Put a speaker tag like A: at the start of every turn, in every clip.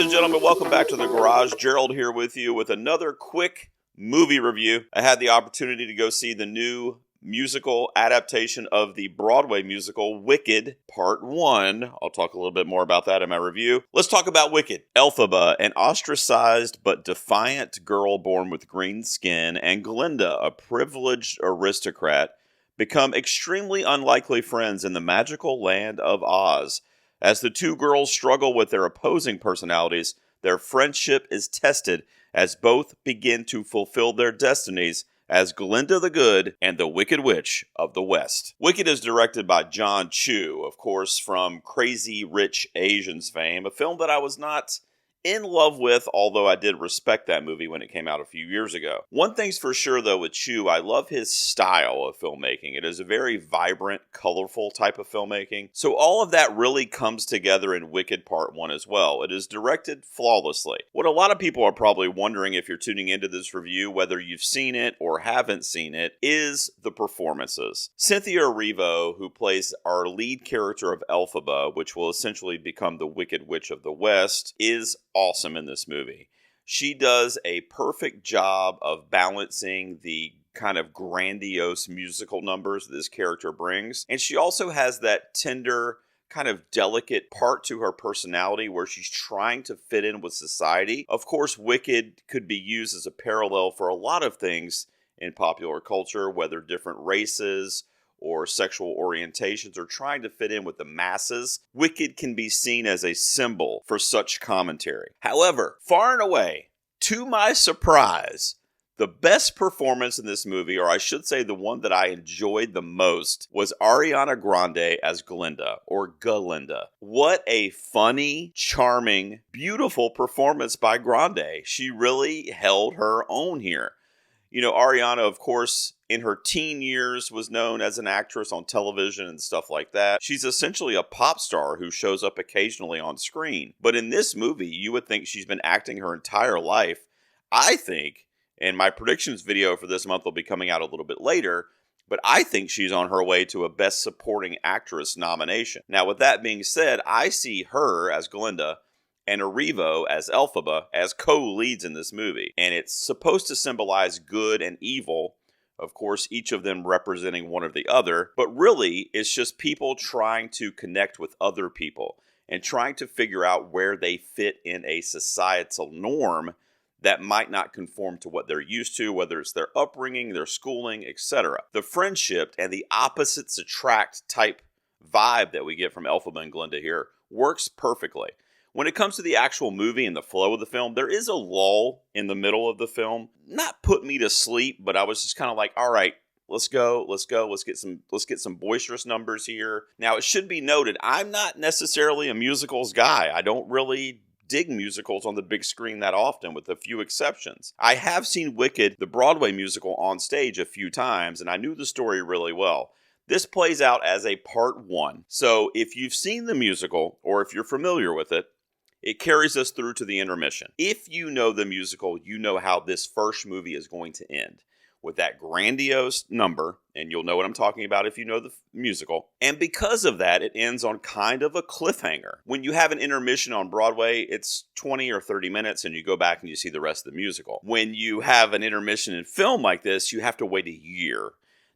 A: and gentlemen, welcome back to the garage. Gerald here with you with another quick movie review. I had the opportunity to go see the new musical adaptation of the Broadway musical Wicked Part 1. I'll talk a little bit more about that in my review. Let's talk about Wicked. Elphaba, an ostracized but defiant girl born with green skin, and Glinda, a privileged aristocrat, become extremely unlikely friends in the magical land of Oz. As the two girls struggle with their opposing personalities, their friendship is tested as both begin to fulfill their destinies as Glinda the Good and the Wicked Witch of the West. Wicked is directed by John Chu, of course, from Crazy Rich Asians fame, a film that I was not in love with, although I did respect that movie when it came out a few years ago. One thing's for sure, though, with Chu, I love his style of filmmaking. It is a very vibrant, colorful type of filmmaking. So all of that really comes together in Wicked Part 1 as well. It is directed flawlessly. What a lot of people are probably wondering if you're tuning into this review, whether you've seen it or haven't seen it, is the performances. Cynthia Erivo, who plays our lead character of Elphaba, which will essentially become the Wicked Witch of the West, is awesome in this movie. She does a perfect job of balancing the kind of grandiose musical numbers this character brings. And she also has that tender, kind of delicate part to her personality where she's trying to fit in with society. Of course, Wicked could be used as a parallel for a lot of things in popular culture, whether different races or sexual orientations, or trying to fit in with the masses. Wicked can be seen as a symbol for such commentary. However, far and away, to my surprise, the best performance in this movie, or I should say the one that I enjoyed the most, was Ariana Grande as Glinda, or Galinda. What a funny, charming, beautiful performance by Grande. She really held her own here. You know, Ariana, of course, in her teen years was known as an actress on television and stuff like that. She's essentially a pop star who shows up occasionally on screen. But in this movie, you would think she's been acting her entire life. I think, and my predictions video for this month will be coming out a little bit later, but I think she's on her way to a Best Supporting Actress nomination. Now, with that being said, I see her as Glinda and Erivo as Elphaba as co-leads in this movie. And it's supposed to symbolize good and evil, of course, each of them representing one or the other, but really it's just people trying to connect with other people and trying to figure out where they fit in a societal norm that might not conform to what they're used to, whether it's their upbringing, their schooling, etc. The friendship and the opposites attract type vibe that we get from Elphaba and Glinda here works perfectly. When it comes to the actual movie and the flow of the film, there is a lull in the middle of the film. Not put me to sleep, but I was just kind of like, all right, let's go, let's get some boisterous numbers here. Now, it should be noted, I'm not necessarily a musicals guy. I don't really dig musicals on the big screen that often, with a few exceptions. I have seen Wicked, the Broadway musical, on stage a few times, and I knew the story really well. This plays out as a part 1. So if you've seen the musical, or if you're familiar with it, it carries us through to the intermission. If you know the musical, you know how this first movie is going to end. With that grandiose number, and you'll know what I'm talking about if you know the musical. And because of that, it ends on kind of a cliffhanger. When you have an intermission on Broadway, it's 20 or 30 minutes, and you go back and you see the rest of the musical. When you have an intermission in film like this, you have to wait a year.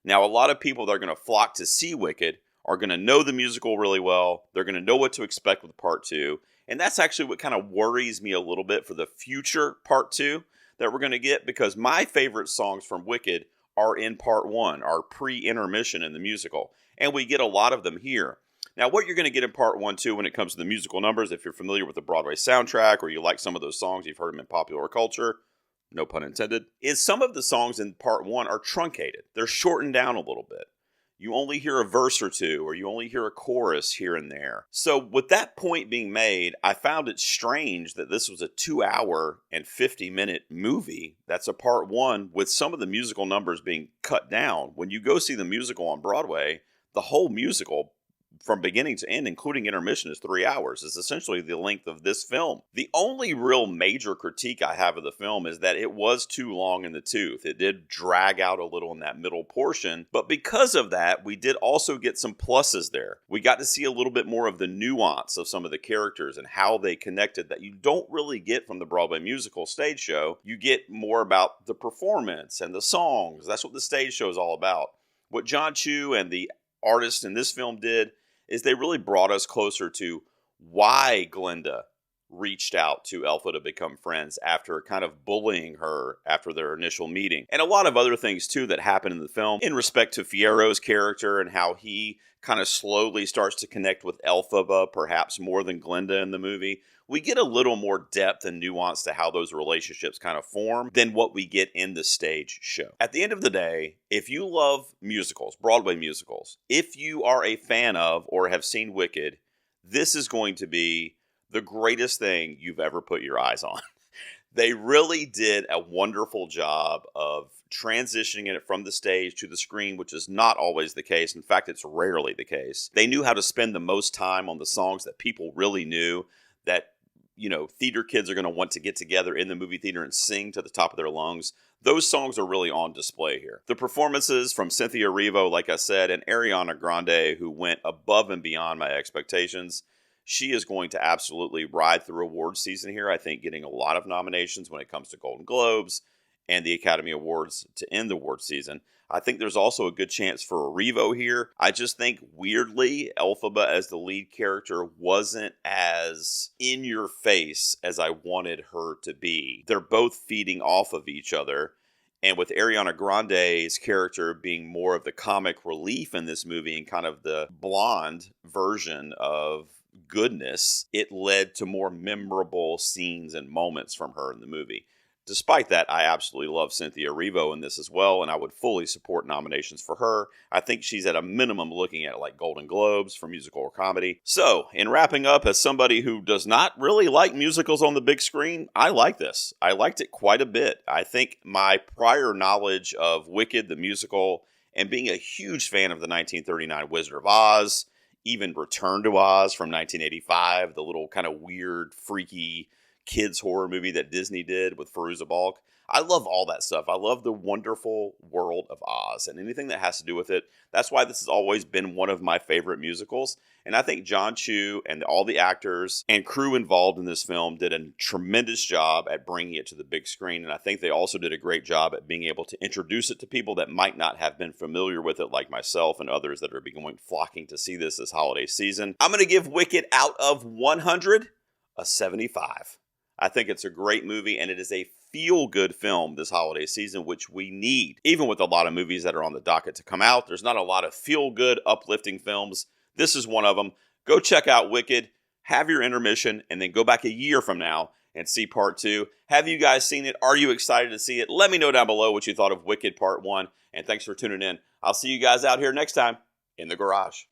A: Now, a lot of people that are going to flock to see Wicked are going to know the musical really well. They're going to know what to expect with part 2. And that's actually what kind of worries me a little bit for the future part 2 that we're going to get, because my favorite songs from Wicked are in part 1, our pre-intermission in the musical. And we get a lot of them here. Now, what you're going to get in part 1, too, when it comes to the musical numbers, if you're familiar with the Broadway soundtrack or you like some of those songs, you've heard them in popular culture, no pun intended, is some of the songs in part 1 are truncated. They're shortened down a little bit. You only hear a verse or two, or you only hear a chorus here and there. So with that point being made, I found it strange that this was a 2-hour and 50-minute movie that's a part 1 with some of the musical numbers being cut down. When you go see the musical on Broadway, the whole musical from beginning to end, including intermission, is 3 hours. It's essentially the length of this film. The only real major critique I have of the film is that it was too long in the tooth. It did drag out a little in that middle portion, but because of that, we did also get some pluses there. We got to see a little bit more of the nuance of some of the characters and how they connected that you don't really get from the Broadway musical stage show. You get more about the performance and the songs. That's what the stage show is all about. What John Chu and the artists in this film did is they really brought us closer to why Glinda reached out to Elpha to become friends after kind of bullying her after their initial meeting. And a lot of other things, too, that happen in the film in respect to Fiero's character and how he kind of slowly starts to connect with Elphaba, perhaps more than Glinda in the movie. We get a little more depth and nuance to how those relationships kind of form than what we get in the stage show. At the end of the day, if you love musicals, Broadway musicals, if you are a fan of or have seen Wicked, this is going to be the greatest thing you've ever put your eyes on. They really did a wonderful job of transitioning it from the stage to the screen, which is not always the case. In fact, it's rarely the case. They knew how to spend the most time on the songs that people really knew, that theater kids are going to want to get together in the movie theater and sing to the top of their lungs. Those songs are really on display here. The performances from Cynthia Erivo, like I said, and Ariana Grande, who went above and beyond my expectations. She is going to absolutely ride through awards season here. I think getting a lot of nominations when it comes to Golden Globes and the Academy Awards to end the award season. I think there's also a good chance for Erivo here. I just think, weirdly, Elphaba as the lead character wasn't as in your face as I wanted her to be. They're both feeding off of each other. And with Ariana Grande's character being more of the comic relief in this movie and kind of the blonde version of goodness, it led to more memorable scenes and moments from her in the movie. Despite that, I absolutely love Cynthia Erivo in this as well, and I would fully support nominations for her. I think she's at a minimum looking at like Golden Globes for musical or comedy. So, in wrapping up, as somebody who does not really like musicals on the big screen, I like this. I liked it quite a bit. I think my prior knowledge of Wicked, the musical, and being a huge fan of the 1939 Wizard of Oz, even Return to Oz from 1985, the little kind of weird, freaky kids horror movie that Disney did with Fairuza Balk. I love all that stuff. I love the wonderful world of Oz and anything that has to do with it. That's why this has always been one of my favorite musicals. And I think John Chu and all the actors and crew involved in this film did a tremendous job at bringing it to the big screen. And I think they also did a great job at being able to introduce it to people that might not have been familiar with it, like myself and others that are flocking to see this holiday season. I'm going to give Wicked out of 100 a 75. I think it's a great movie, and it is a feel-good film this holiday season, which we need. Even with a lot of movies that are on the docket to come out, there's not a lot of feel-good, uplifting films. This is one of them. Go check out Wicked, have your intermission, and then go back a year from now and see part 2. Have you guys seen it? Are you excited to see it? Let me know down below what you thought of Wicked Part 1, and thanks for tuning in. I'll see you guys out here next time in the garage.